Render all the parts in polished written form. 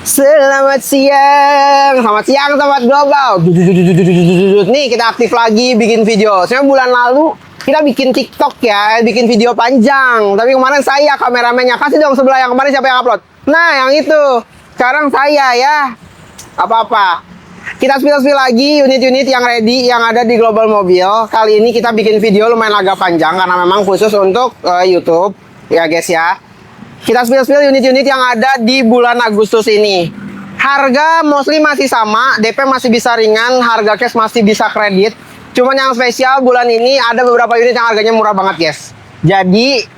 Selamat siang, selamat global. Nih kita aktif lagi bikin video. Sebenarnya bulan lalu kita bikin TikTok ya, bikin video panjang. Tapi kemarin saya kameramennya. Kasih dong sebelah yang kemarin siapa yang upload? Nah yang itu. Sekarang saya ya. Apa-apa. Kita spill lagi unit-unit yang ready yang ada di Global Mobil. Kali ini kita bikin video lumayan agak panjang karena memang khusus untuk YouTube ya guys ya. Kita spill unit-unit yang ada di bulan Agustus ini. Harga mostly masih sama, DP masih bisa ringan, harga cash masih bisa kredit. Cuman yang spesial bulan ini ada beberapa unit yang harganya murah banget guys. Jadi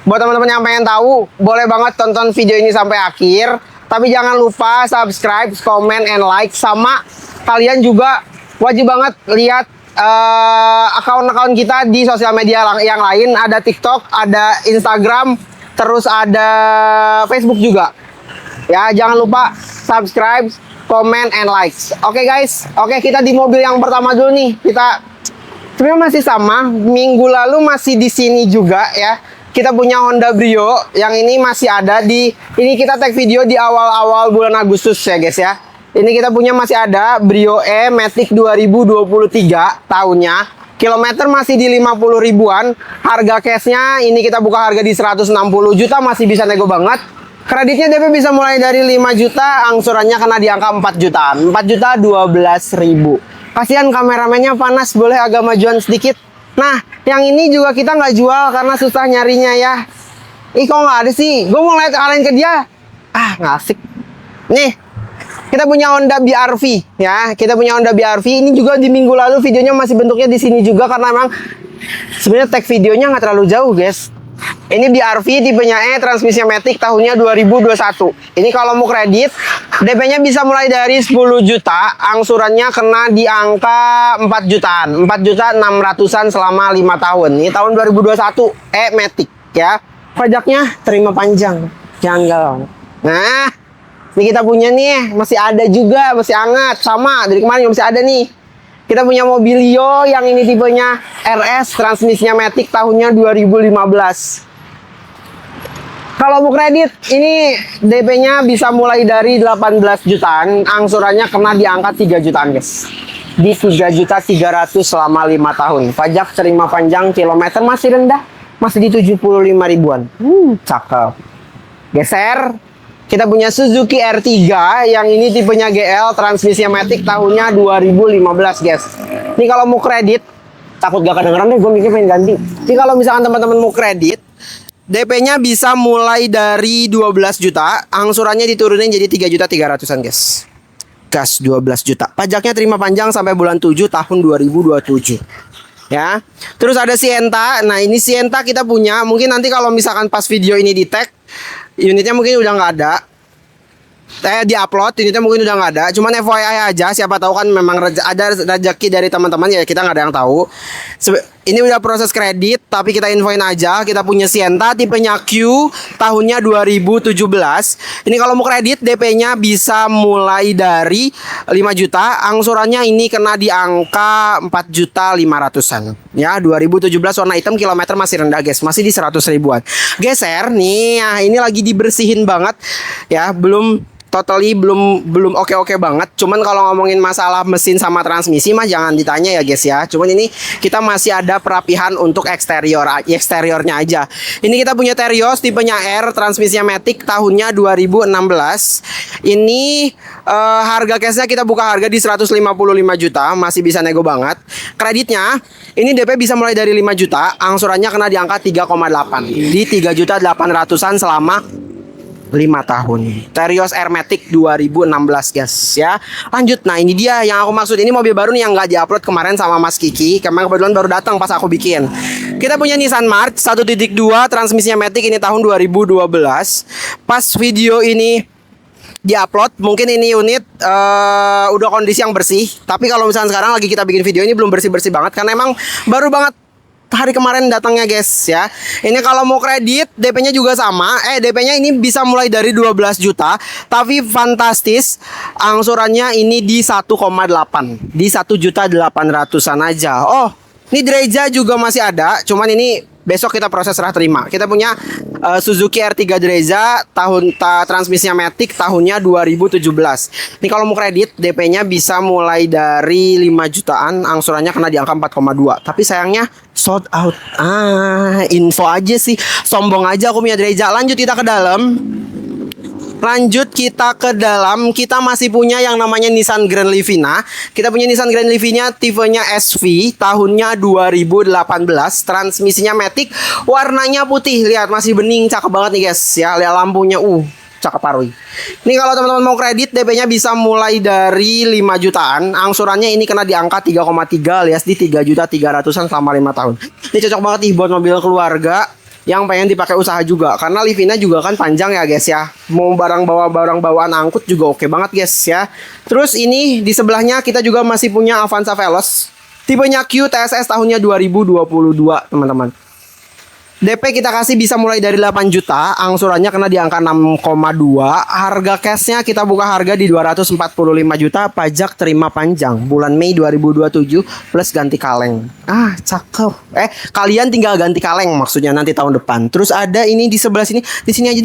buat teman-teman yang pengen tahu, boleh banget tonton video ini sampai akhir. Tapi jangan lupa subscribe, comment, and like. Sama kalian juga wajib banget lihat akun-akun kita di sosial media yang lain. Ada TikTok, ada Instagram, terus ada Facebook juga. Ya, jangan lupa subscribe, comment, and likes. Oke guys, oke kita di mobil yang pertama dulu nih. Kita sebenarnya masih sama. Minggu lalu masih di sini juga ya. Kita punya Honda Brio yang ini masih ada di. Ini kita tag video di awal-awal bulan Agustus ya guys ya. Ini kita punya masih ada Brio E Matic 2023 tahunnya. Kilometer masih di 50 ribuan. Harga cashnya ini kita buka harga di 160 juta, masih bisa nego banget. Kreditnya DP bisa mulai dari 5 juta, angsurannya kena di angka 4 jutaan. 4 juta 12 ribu. Kasihan kameramennya panas, boleh agak majuan sedikit. Nah, yang ini juga kita nggak jual karena susah nyarinya ya. Ih, kok nggak ada sih? Gue mau ngalahin ke dia. Ah, nggak asik. Nih, kita punya Honda BRV ya. Kita punya Honda BRV. Ini juga di minggu lalu videonya masih bentuknya di sini juga karena memang sebenarnya tag videonya nggak terlalu jauh, guys. Ini BRV tipenya E, transmisi Matic tahunnya 2021. Ini kalau mau kredit, DP-nya bisa mulai dari 10 juta, angsurannya kena di angka 4 jutaan. 4 juta 600-an selama 5 tahun. Ini tahun 2021 E Matic ya. Pajaknya terima panjang. Jangan galau. Nah, ini kita punya nih, masih ada juga, masih hangat. Sama, dari kemarin masih ada nih. Kita punya Mobilio yang ini tipenya RS, transmisinya Matic tahunnya 2015. Kalau mau kredit, ini DP-nya bisa mulai dari 18 jutaan, angsurannya kena di angka 3 jutaan guys. Di 3 juta 300 selama 5 tahun. Pajak terima panjang, kilometer masih rendah, masih di 75 ribuan. Cakep. Geser. Kita punya Suzuki R3 yang ini tipenya GL, transmisinya Matic tahunnya 2015 guys. Ini kalau mau kredit, takut gak kedengeran deh, gue mikir pengen ganti. Ini kalau misalkan teman-teman mau kredit, DP-nya bisa mulai dari 12 juta, angsurannya diturunin jadi 3 juta 300-an guys. Gas 12 juta. Pajaknya terima panjang sampai bulan 7 tahun 2027. Ya. Terus ada Sienta. Nah, ini Sienta kita punya. Mungkin nanti kalau misalkan pas video ini di tag, unitnya mungkin udah nggak ada. Di-upload, unitnya mungkin udah nggak ada. Cuman FYI aja, siapa tahu kan memang ada rezeki dari teman-teman ya, kita nggak ada yang tahu. Ini udah proses kredit, tapi kita infoin aja. Kita punya Sienta tipenya Q, tahunnya 2017. Ini kalau mau kredit, DP-nya bisa mulai dari 5 juta. Angsurannya ini kena di angka 4 juta 500-an. Ya, 2017 warna hitam, kilometer masih rendah guys, masih di 100 ribuan. Geser nih, ya, ini lagi dibersihin banget. Ya, belum oke banget. Cuman kalau ngomongin masalah mesin sama transmisi mah jangan ditanya ya guys ya. Cuman ini kita masih ada perapihan untuk eksteriornya aja. Ini kita punya Terios tipenya R, transmisinya Matic tahunnya 2016. Ini harga cashnya kita buka harga di 155 juta, masih bisa nego banget. Kreditnya ini DP bisa mulai dari 5 juta, angsurannya kena di angka 3,8 di 3 juta 800-an selama 5 tahun. Terios R Matic 2016 guys ya. Lanjut, nah ini dia yang aku maksud. Ini mobil baru nih yang nggak diupload kemarin sama Mas Kiki. Kemarin kebetulan baru datang pas aku bikin. Kita punya Nissan March 1.2, transmisinya Matic ini tahun 2012. Pas video ini diupload, mungkin ini unit udah kondisi yang bersih. Tapi kalau misalnya sekarang lagi kita bikin video ini belum bersih-bersih banget karena emang baru banget hari kemarin datangnya guys ya. Ini kalau mau kredit DP-nya juga sama. DP-nya ini bisa mulai dari 12 juta. Tapi fantastis, angsurannya ini di 1,8, di 1 juta 800-an aja. Oh, ini Dreja juga masih ada. Cuman ini besok kita proses serah terima. Kita punya Suzuki R3 Dreza, transmisinya Matic, tahunnya 2017. Ini kalau mau kredit DP-nya bisa mulai dari 5 jutaan, angsurannya kena di angka 4,2. Tapi sayangnya sold out. Info aja sih, sombong aja aku punya Dreza. Lanjut kita ke dalam. Kita masih punya yang namanya Nissan Grand Livina. Kita punya Nissan Grand Livina tipenya SV, tahunnya 2018, transmisinya Matic, warnanya putih. Lihat masih bening, cakep banget nih guys ya. Lihat lampunya, cakep parui. Ini kalau teman-teman mau kredit DP-nya bisa mulai dari 5 jutaan. Angsurannya ini kena di angka 3,3 alias di 3.300.000-an selama 5 tahun. Ini cocok banget nih buat mobil keluarga yang pengen dipakai usaha juga, karena Livina juga kan panjang ya guys ya. Mau barang bawaan angkut juga oke banget guys ya. Terus ini di sebelahnya kita juga masih punya Avanza Veloz, tipenya Q TSS, tahunnya 2022 teman-teman. DP kita kasih bisa mulai dari 8 juta, angsurannya kena di angka 6,2. Harga cashnya kita buka harga di 245 juta, pajak terima panjang bulan Mei 2027 plus ganti kaleng. Cakep. Kalian tinggal ganti kaleng maksudnya nanti tahun depan. Terus ada ini di sebelah sini, di sini aja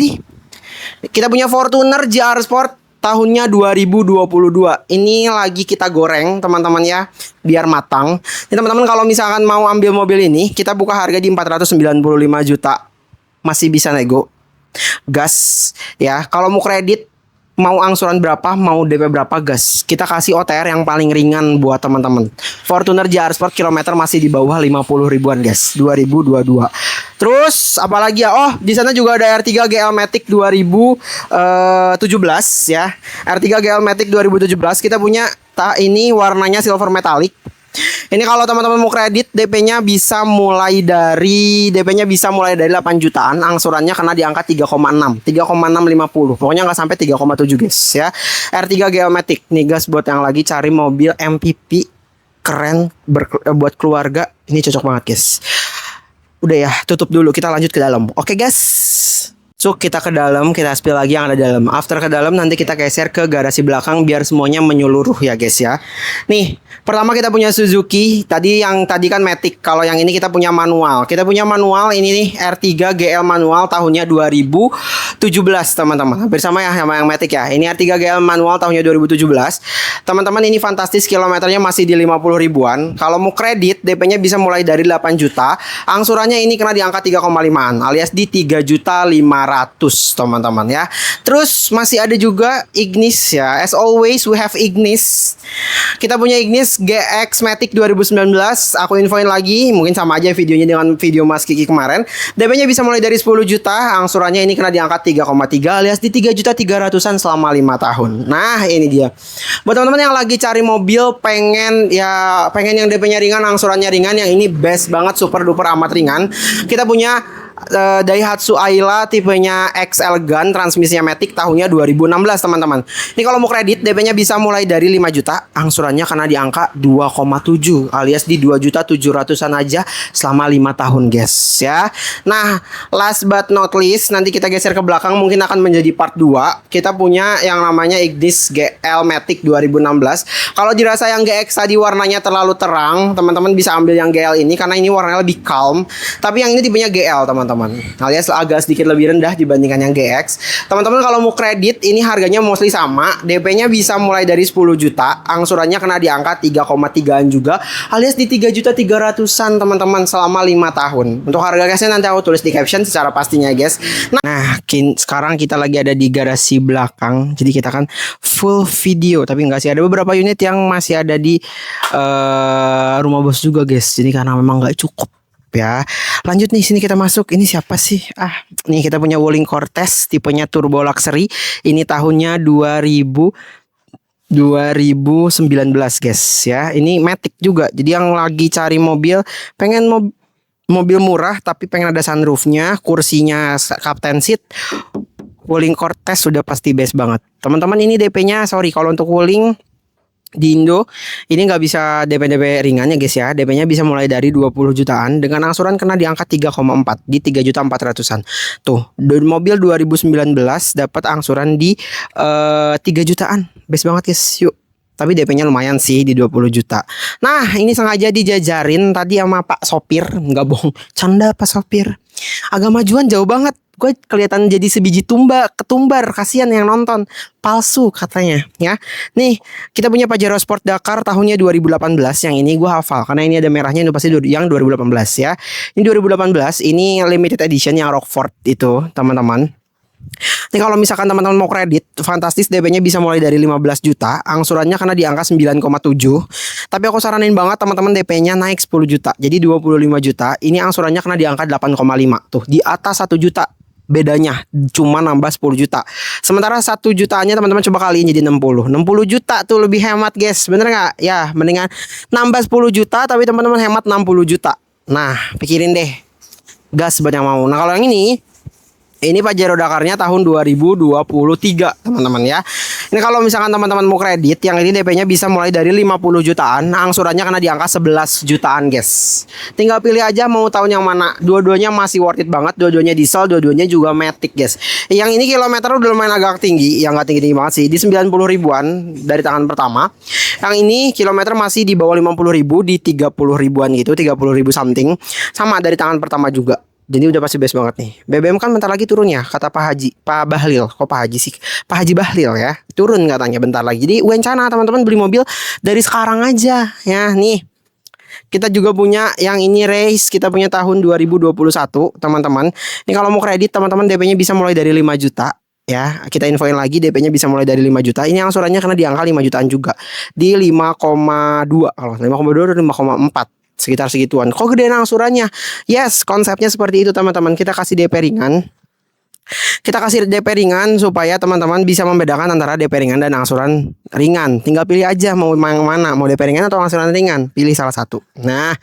kita punya Fortuner GR Sport, tahunnya 2022. Ini lagi kita goreng teman-teman ya, biar matang. Ini teman-teman kalau misalkan mau ambil mobil ini, kita buka harga di 495 juta. Masih bisa nego. Gas ya. Kalau mau kredit, mau angsuran berapa, mau DP berapa, gas. Kita kasih OTR yang paling ringan buat teman-teman. Fortuner GR Sport kilometer masih di bawah 50 ribuan guys, 2022. Terus apalagi ya? Di sana juga ada R3 GL Matic 2017 ya. R3 GL Matic 2017 kita punya ini warnanya silver metallic. Ini kalau teman-teman mau kredit DP-nya bisa mulai dari 8 jutaan, angsurannya kena di angka 3,6, 3,650. Pokoknya nggak sampai 3,7 guys ya. R3 GL Matic nih guys, buat yang lagi cari mobil MPV keren buat keluarga, ini cocok banget guys. Udah ya, tutup dulu, kita lanjut ke dalam. Oke guys. So kita ke dalam, kita spill lagi yang ada dalam. After ke dalam nanti kita geser ke garasi belakang biar semuanya menyeluruh ya guys ya. Nih, pertama kita punya Suzuki. Tadi kan Matic. Kalau yang ini kita punya manual. Kita punya manual ini nih, R3 GL manual tahunnya 2017 teman-teman. Hampir sama ya sama yang Matic ya. Ini R3 GL manual tahunnya 2017. Teman-teman ini fantastis, kilometernya masih di 50 ribuan. Kalau mau kredit DP-nya bisa mulai dari 8 juta. Angsurannya ini kena di angka 3,5an alias di 3.500.000 teman-teman ya. Terus masih ada juga Ignis ya. As always we have Ignis. Kita punya Ignis GX Matic 2019. Aku infoin lagi, mungkin sama aja videonya dengan video Mas Kiki kemarin. DP-nya bisa mulai dari 10 juta, angsurannya ini kena di angka 3,3 alias di 3.300.000-an selama 5 tahun. Nah, ini dia. Buat teman-teman yang lagi cari mobil pengen yang DP-nya ringan, angsurannya ringan, yang ini best banget, super duper amat ringan. Kita punya Daihatsu Ayla tipenya X Elegant, transmisinya Matic, tahunnya 2016 teman-teman. Ini kalau mau kredit DP-nya bisa mulai dari 5 juta, angsurannya kena di angka 2,7 alias di 2.700.000-an aja selama 5 tahun guys ya. Nah, last but not least, nanti kita geser ke belakang, mungkin akan menjadi part 2. Kita punya yang namanya Ignis GL Matic 2016. Kalau dirasa yang GX tadi warnanya terlalu terang, teman-teman bisa ambil yang GL ini karena ini warnanya lebih calm. Tapi yang ini tipenya GL teman-teman, alias agak sedikit lebih rendah dibandingkan yang GX. Teman-teman kalau mau kredit ini harganya mostly sama. DP-nya bisa mulai dari 10 juta, angsurannya kena di angka 3,3an juga alias di 3.300.000-an teman-teman selama 5 tahun. Untuk harga cashnya nanti aku tulis di caption secara pastinya guys. Nah, sekarang kita lagi ada di garasi belakang. Jadi kita kan full video, tapi enggak sih, ada beberapa unit yang masih ada di rumah bos juga guys. Jadi karena memang nggak cukup ya. Lanjut nih, sini kita masuk. Ini siapa sih? Nih kita punya Wuling Cortez tipenya Turbo Luxury. Ini tahunnya 2019 guys ya. Ini Matic juga. Jadi yang lagi cari mobil, pengen mobil murah tapi pengen ada sunroofnya, kursinya captain seat, Wuling Cortez sudah pasti best banget. Teman-teman ini DP-nya, sorry kalau untuk Wuling di Indo ini nggak bisa DP ringannya guys ya. DP-nya bisa mulai dari 20 jutaan dengan angsuran kena di angka 3,4 di 3.400.000-an. Tuh, mobil 2019 dapat angsuran di 3 jutaan. Best banget guys. Yuk. Tapi DP-nya lumayan sih di 20 juta. Nah, ini sengaja dijajarin tadi sama Pak Sopir. Enggak bohong, canda Pak Sopir. Agak majuan jauh banget. Gue kelihatan jadi sebiji ketumbar, kasihan yang nonton. Palsu katanya ya. Nih, kita punya Pajero Sport Dakar tahunnya 2018. Yang ini gue hafal karena ini ada merahnya, itu pasti yang 2018 ya. Ini 2018, ini limited edition yang Rockford itu, teman-teman. Nih kalau misalkan teman-teman mau kredit, fantastis, DP-nya bisa mulai dari 15 juta, angsurannya kena di angka 9,7. Tapi aku saranin banget teman-teman DP-nya naik 10 juta. Jadi 25 juta, ini angsurannya kena di angka 8,5. Tuh, di atas 1 juta. Bedanya cuma nambah 10 juta. Sementara 1 jutaannya teman-teman coba kaliin jadi 60 juta tuh lebih hemat guys. Bener gak? Ya mendingan nambah 10 juta tapi teman-teman hemat 60 juta. Nah pikirin deh, gas buat yang mau. Nah kalau yang ini Pajero Dakarnya tahun 2023 teman-teman ya. Ini kalau misalkan teman-teman mau kredit, yang ini DP-nya bisa mulai dari 50 jutaan, angsurannya kena di angka 11 jutaan guys. Tinggal pilih aja mau tahun yang mana. Dua-duanya masih worth it banget, dua-duanya diesel, dua-duanya juga matic guys. Yang ini kilometer udah lumayan agak tinggi, yang gak tinggi-tinggi banget sih, di 90 ribuan dari tangan pertama. Yang ini kilometer masih di bawah 50 ribu, di 30 ribuan gitu, 30 ribu something. Sama dari tangan pertama juga. Jadi udah pasti best banget nih. BBM kan bentar lagi turun ya, kata Pak Bahlil. Kok Pak Haji sih? Pak Haji Bahlil ya. Turun katanya bentar lagi. Jadi rencana teman-teman beli mobil dari sekarang aja ya. Nih, kita juga punya yang ini race. Kita punya tahun 2021 teman-teman. Ini kalau mau kredit teman-teman DP-nya bisa mulai dari 5 juta. Ya, kita infoin lagi DP-nya bisa mulai dari 5 juta. Ini angsurannya karena di angka 5 jutaan juga. Di 5,2. Kalau 5,2 atau 5,4. Sekitar segituan. Kok gedean angsurannya? Yes, konsepnya seperti itu teman-teman. Kita kasih DP ringan. Kita kasih DP ringan supaya teman-teman bisa membedakan antara DP ringan dan angsuran ringan. Tinggal pilih aja mau yang mana, mau DP ringan atau angsuran ringan. Pilih salah satu. Nah,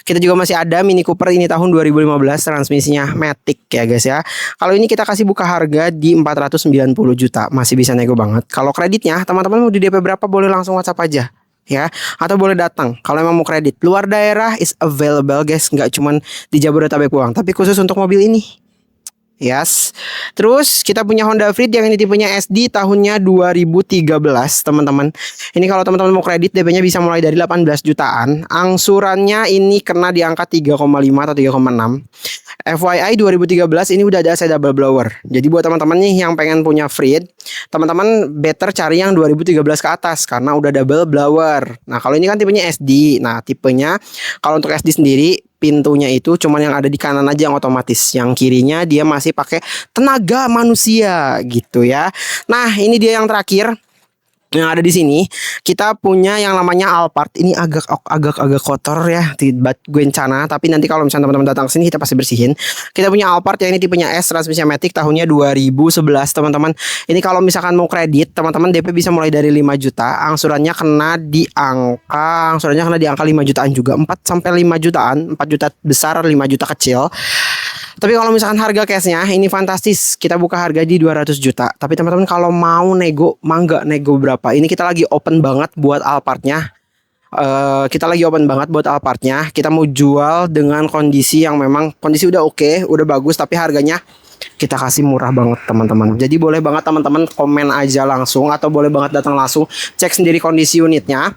kita juga masih ada Mini Cooper ini tahun 2015, transmisinya matic ya guys ya. Kalau ini kita kasih buka harga di 490 juta. Masih bisa nego banget. Kalau kreditnya teman-teman mau di DP berapa boleh langsung WhatsApp aja. Ya, atau boleh datang kalau memang mau kredit. Luar daerah is available guys, nggak cuman di Jabodetabek doang, tapi khusus untuk mobil ini. Yes. Terus kita punya Honda Freed yang ini tipenya SD tahunnya 2013 teman-teman. Ini kalau teman-teman mau kredit DP-nya bisa mulai dari 18 jutaan. Angsurannya ini kena di angka 3,5 atau 3,6. FYI 2013 ini udah ada AC double blower. Jadi buat teman-teman nih yang pengen punya Freed, teman-teman better cari yang 2013 ke atas karena udah double blower. Nah, kalau ini kan tipenya SD. Nah, tipenya kalau untuk SD sendiri pintunya itu cuman yang ada di kanan aja yang otomatis. Yang kirinya dia masih pakai tenaga manusia gitu ya. Nah, ini dia yang terakhir yang ada di sini. Kita punya yang namanya Alphard. Ini agak kotor ya, tiba gue rencana, tapi nanti kalau misalnya teman-teman datang sini kita pasti bersihin. Kita punya Alphard yang ini tipenya S, transmisi matic tahunnya 2011 teman-teman. Ini kalau misalkan mau kredit teman-teman DP bisa mulai dari 5 juta, angsurannya kena di angka 5 jutaan juga, 4 sampai 5 jutaan, 4 juta besar, 5 juta kecil. Tapi kalau misalkan harga cashnya ini fantastis, kita buka harga di 200 juta. Tapi teman-teman kalau mau nego, mangga nego berapa? Ini kita lagi open banget buat Alphardnya. Kita lagi open banget buat Alphardnya. Kita mau jual dengan kondisi yang memang kondisi udah oke, udah bagus, tapi harganya kita kasih murah banget teman-teman. Jadi boleh banget teman-teman komen aja langsung atau boleh banget datang langsung cek sendiri kondisi unitnya.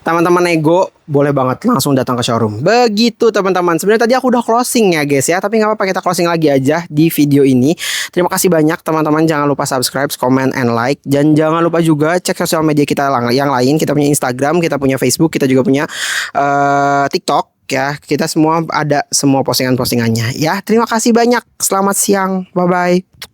Teman-teman nego boleh banget langsung datang ke showroom. Begitu teman-teman. Sebenarnya tadi aku udah closing ya guys ya, tapi nggak apa-apa, kita closing lagi aja di video ini. Terima kasih banyak teman-teman. Jangan lupa subscribe, comment, and like. Dan jangan lupa juga cek sosial media kita yang lain. Kita punya Instagram, kita punya Facebook, kita juga punya TikTok ya. Kita semua ada semua postingan-postingannya ya. Terima kasih banyak. Selamat siang. Bye bye.